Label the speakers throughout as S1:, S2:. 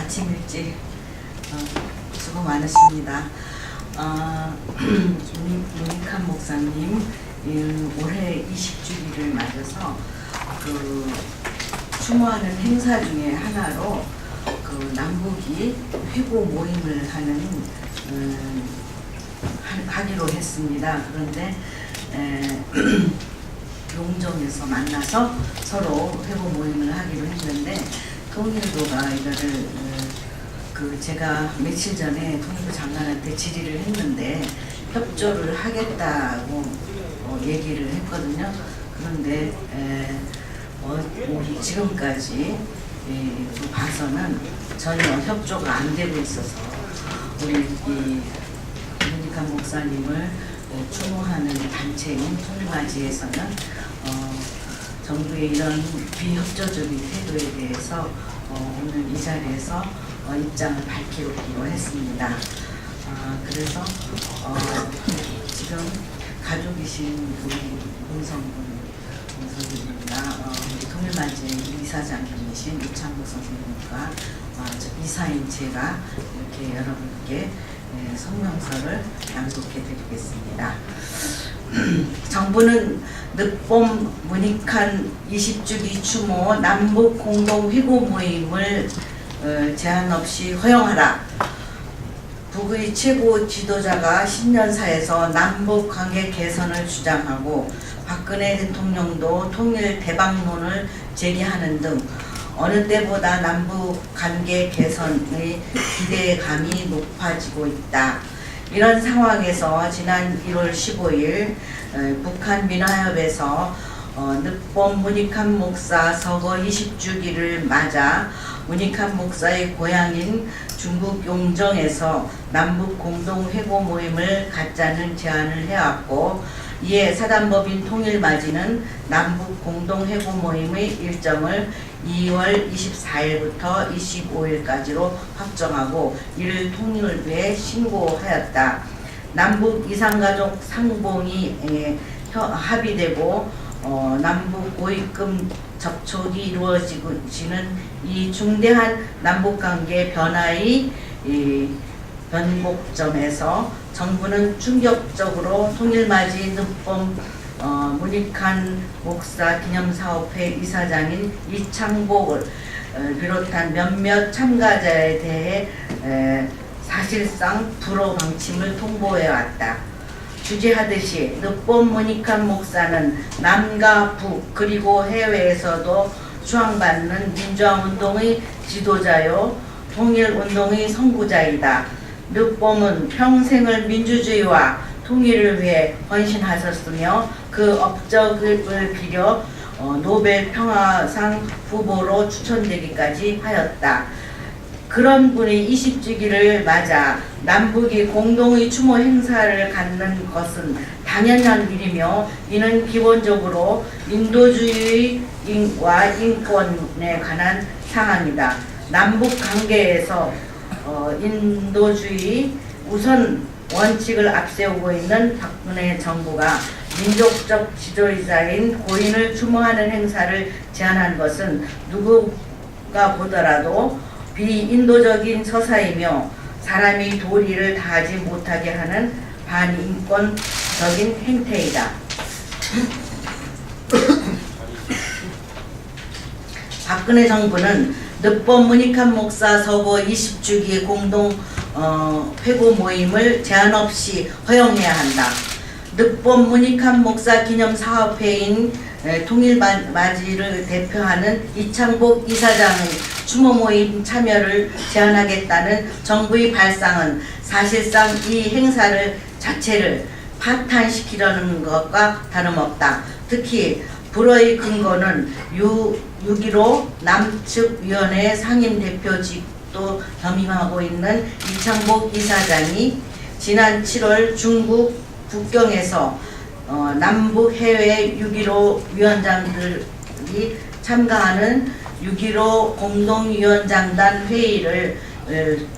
S1: 아침 일찍 수고 많으십니다. 문익환 목사님 올해 20주기를 맞아서 그 추모하는 행사 중에 하나로 그 남북이 회고 모임을 하기로 했습니다. 그런데 용정에서 만나서 서로 회고 모임을 하기로 했는데 통일부가 이거를 제가 며칠 전에 통일부 장관한테 질의를 했는데 협조를 하겠다고 얘기를 했거든요. 그런데 지금까지 봐서는 전혀 협조가 안 되고 있어서 우리 문익환 목사님을 추모하는 단체인 통일맞이에서는 정부의 이런 비협조적인 태도에 대해서 오늘 이 자리에서 입장을 밝히기로 했습니다. 그래서 지금 가족이신 우리 문성군 선생님과 우리 통일맞이 이사장님이신 이창복 선생님과 이사인 제가 이렇게 여러분께 성명서를 낭독해 드리겠습니다. 정부는 늦봄 문익환 20주기 추모 남북 공동 회고 모임을 제한 없이 허용하라. 북의 최고 지도자가 신년사에서 남북 관계 개선을 주장하고 박근혜 대통령도 통일 대박론을 제기하는 등 어느 때보다 남북 관계 개선의 기대감이 높아지고 있다. 이런 상황에서 지난 1월 15일 북한 민화협에서 늦봄 문익환 목사 서거 20주기를 맞아 문익환 목사의 고향인 중국 용정에서 남북 공동 회고 모임을 갖자는 제안을 해왔고, 이에 사단법인 통일맞이는 남북 공동 회고 모임의 일정을 2월 24일부터 25일까지로 확정하고 이를 통일부에 신고하였다. 남북 이산가족 상봉이 합의되고 남북 고위급 접촉이 이루어지는 이 중대한 남북관계 변화의 변곡점에서 정부는 충격적으로 통일맞이 늦봄 문익환 목사 기념사업회 이사장인 이창복을 비롯한 몇몇 참가자에 대해 사실상 불허 방침을 통보해왔다. 주제하듯이 늦봄 문익환 목사는 남과 북 그리고 해외에서도 추앙받는 민주화운동의 지도자요 통일운동의 선구자이다. 늦봄은 평생을 민주주의와 통일을 위해 헌신하셨으며 그 업적을 빌려 노벨 평화상 후보로 추천되기까지 하였다. 그런 분의 20주기를 맞아 남북이 공동의 추모 행사를 갖는 것은 당연한 일이며, 이는 기본적으로 인도주의와 인권에 관한 상황이다. 남북 관계에서 인도주의 우선 원칙을 앞세우고 있는 박근혜 정부가 민족적 지도자인 고인을 추모하는 행사를 제안한 것은 누구가 보더라도 비인도적인 서사이며 사람이 도리를 다하지 못하게 하는 반인권적인 행태이다. 박근혜 정부는 늦봄 문익환 목사 서거 20주기 공동 회고 모임을 제한 없이 허용해야 한다. 늦봄 문익환 목사 기념사업회인 통일맞이를 대표하는 이창복 이사장의 추모 모임 참여를 제한하겠다는 정부의 발상은 사실상 이 행사를 자체를 파탄시키려는 것과 다름없다. 특히 불허의 근거는 6.15 남측 위원회 상임대표직도 겸임하고 있는 이창복 이사장이 지난 7월 중국 북경에서 남북 해외 6.15 위원장들이 참가하는 6.15 공동위원장단 회의를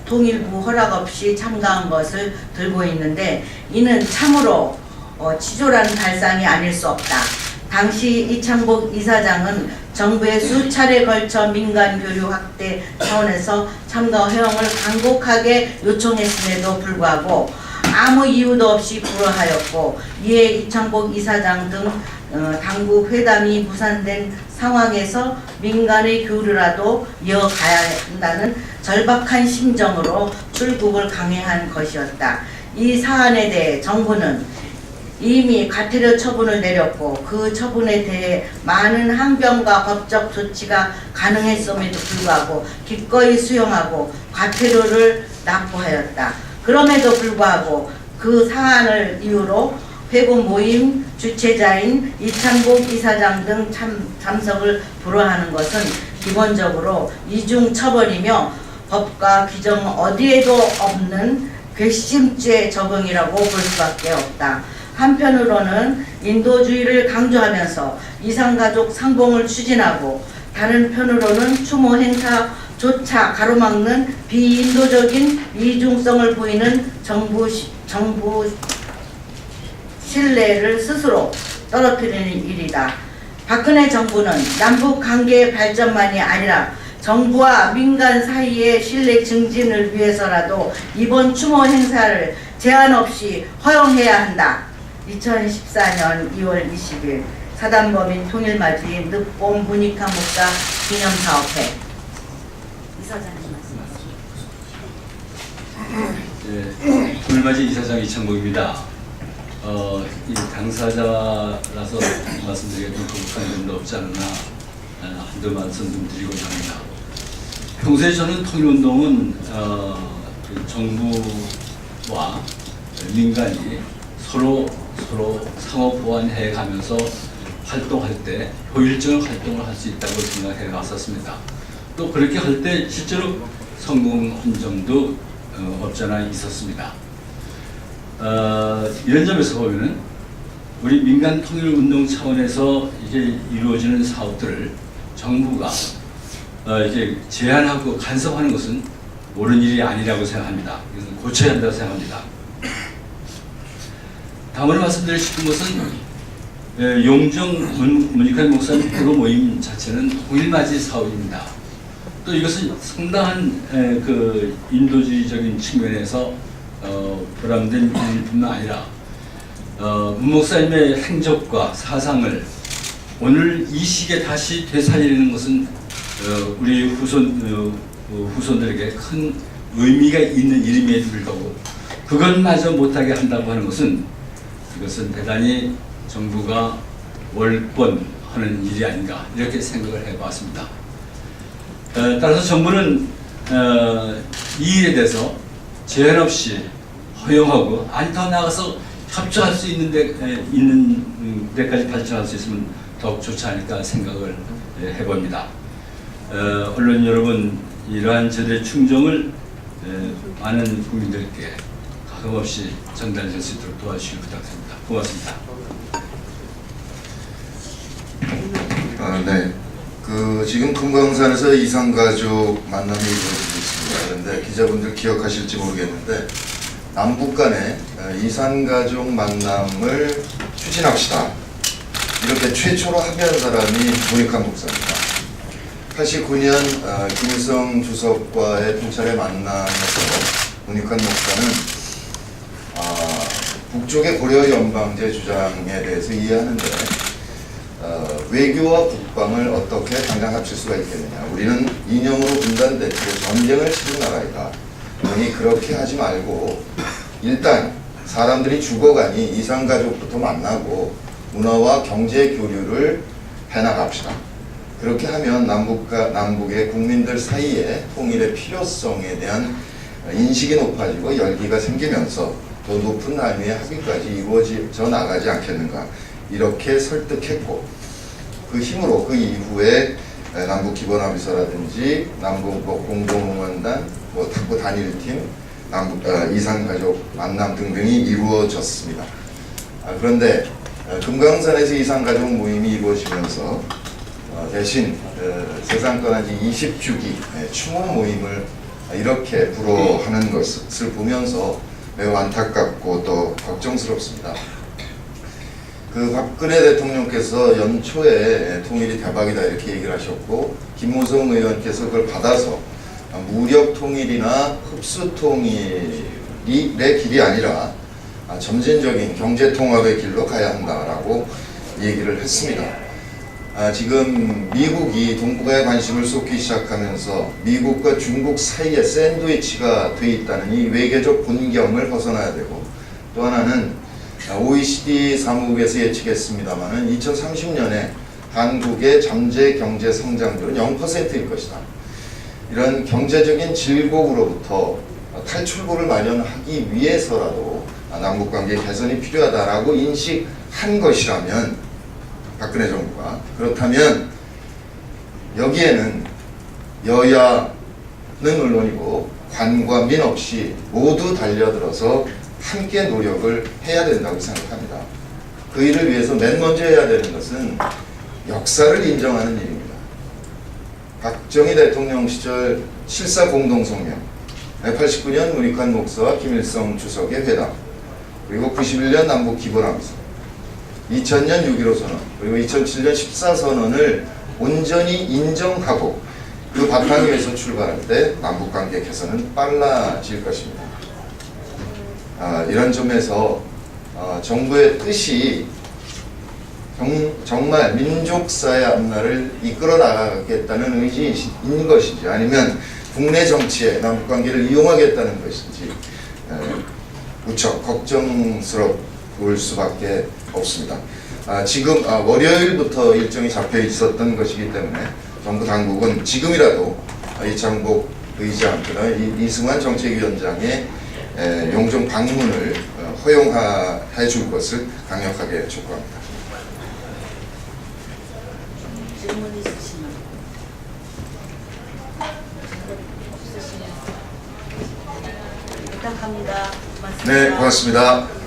S1: 통일부 허락 없이 참가한 것을 들고 있는데, 이는 참으로 치졸한 발상이 아닐 수 없다. 당시 이창복 이사장은 정부의 수차례 걸쳐 민간 교류 확대 차원에서 참가 허용을 간곡하게 요청했음에도 불구하고 아무 이유도 없이 불허하였고, 이에 이창복 이사장 등 당국 회담이 무산된 상황에서 민간의 교류라도 이어가야 한다는 절박한 심정으로 출국을 강행한 것이었다. 이 사안에 대해 정부는 이미 과태료 처분을 내렸고, 그 처분에 대해 많은 항변과 법적 조치가 가능했음에도 불구하고 기꺼이 수용하고 과태료를 납부하였다. 그럼에도 불구하고 그 사안을 이유로 회고 모임 주최자인 이창복 이사장 등 참석을 불허하는 것은 기본적으로 이중처벌이며 법과 규정 어디에도 없는 괘씸죄 적용이라고 볼 수밖에 없다. 한편으로는 인도주의를 강조하면서 이산가족 상봉을 추진하고, 다른 편으로는 추모 행사조차 가로막는 비인도적인 이중성을 보이는 정부 신뢰를 스스로 떨어뜨리는 일이다. 박근혜 정부는 남북 관계 발전만이 아니라 정부와 민간 사이의 신뢰 증진을 위해서라도 이번 추모 행사를 제한 없이 허용해야 한다. 2014년 2월 20일 사단법인 통일맞이 늑봄 문익환 목사 기념사업회. 이사장님 말씀하세요.
S2: 통일맞이 이사장 이창복입니다. 이 당사자라서 말씀드리기에는 거북한 점도 없지 않으나 한두 말씀 좀 드리고자 합니다. 평소에 저는 통일운동은 그 정부와 민간이 서로 상호 보완해 가면서 활동할 때 효율적인 활동을 할 수 있다고 생각해 왔었습니다. 또 그렇게 할 때 실제로 성공한 점도 없지 않아 있었습니다. 이런 점에서 보면은 우리 민간 통일운동 차원에서 이제 이루어지는 사업들을 정부가 이제 제한하고 간섭하는 것은 옳은 일이 아니라고 생각합니다. 이것은 고쳐야 한다고 생각합니다. 다음으로 말씀드리고 싶은 것은 용정 문익환 목사님 회고 모임 자체는 통일맞이 사업입니다. 또 이것은 상당한 그 인도주의적인 측면에서 보람된 일뿐만 아니라 문 목사님의 행적과 사상을 오늘 이 시기에 다시 되살리는 것은 우리 후손들에게 큰 의미가 있는 일임에도 불구하고 그것마저 못하게 한다고 하는 것은 이것은 대단히 정부가 월권하는 일이 아닌가 이렇게 생각을 해봤습니다. 따라서 정부는 이 일에 대해서 제한 없이 허용하고 아니 더 나아가서 협조할 수 있는 데까지 발전할 수 있으면 더욱 좋지 않을까 생각을 해봅니다. 언론 여러분, 이러한 저들의 충정을 많은 국민들께 가감없이 전달될 수 있도록 도와주시길 부탁드립니다. 고맙습니다.
S3: 네. 지금 금강산에서 이산가족 만남이 이루어지고 있습니다. 그런데 기자분들 기억하실지 모르겠는데 남북 간의 이산가족 만남을 추진합시다. 이렇게 최초로 합의한 사람이 문익환 목사입니다. 89년 김일성 주석과의 통찰의 만남에서 문익환 목사는 북쪽의 고려 연방제 주장에 대해서 이해하는데 외교와 국방을 어떻게 당장 합칠 수가 있겠느냐. 우리는 이념으로 분단됐고 전쟁을 치른 나라이다. 그러니 그렇게 하지 말고 일단 사람들이 죽어가니 이산가족부터 만나고 문화와 경제 교류를 해나갑시다. 그렇게 하면 남북의 국민들 사이에 통일의 필요성에 대한 인식이 높아지고 열기가 생기면서 더 높은 단위의 합의까지 이루어져 나가지 않겠는가. 이렇게 설득했고 그 힘으로 그 이후에 남북 기본합의서라든지 남북 공동응원단, 탁구 단일팀, 남북 이산가족 만남 등등이 이루어졌습니다. 그런데 금강산에서 이산가족 모임이 이루어지면서 대신 세상 떠난 지 20주기 추모 모임을 이렇게 불허하는 것을 보면서 매우 안타깝고 또 걱정스럽습니다. 그 박근혜 대통령께서 연초에 통일이 대박이다 이렇게 얘기를 하셨고 김무성 의원께서 그걸 받아서 무력 통일이나 흡수 통일의 길이 아니라 점진적인 경제 통합의 길로 가야 한다라고 얘기를 했습니다. 지금 미국이 동북아에 관심을 쏟기 시작하면서 미국과 중국 사이에 샌드위치가 돼 있다는 이 외교적 곤경을 벗어나야 되고, 또 하나는 OECD 사무국에서 예측했습니다마는 2030년에 한국의 잠재 경제 성장률은 0%일 것이다. 이런 경제적인 질곡으로부터 탈출구를 마련하기 위해서라도 남북관계 개선이 필요하다라고 인식한 것이라면 박근혜 정부가, 그렇다면 여기에는 여야는 물론이고 관과 민 없이 모두 달려들어서 함께 노력을 해야 된다고 생각합니다. 그 일을 위해서 맨 먼저 해야 되는 것은 역사를 인정하는 일입니다. 박정희 대통령 시절 실사 공동성명, 89년 문익환 목사와 김일성 주석의 회담, 그리고 91년 남북 기본합의서, 2000년 6.15 선언, 그리고 2007년 14선언을 온전히 인정하고 그 바탕 위에서 출발할 때 남북관계 개선은 빨라질 것입니다. 이런 점에서 정부의 뜻이 정말 민족사의 앞날을 이끌어 나가겠다는 의지인 것인지, 아니면 국내 정치에 남북관계를 이용하겠다는 것인지 무척 걱정스러울 수밖에 없습니다. 지금 월요일부터 일정이 잡혀 있었던 것이기 때문에 정부 당국은 지금이라도 이창복 의장이나 이승환 정책위원장의 용종 방문을 허용해 줄 것을 강력하게 촉구합니다.
S1: 질문 있으시면. 부탁합니다.
S3: 네, 고맙습니다.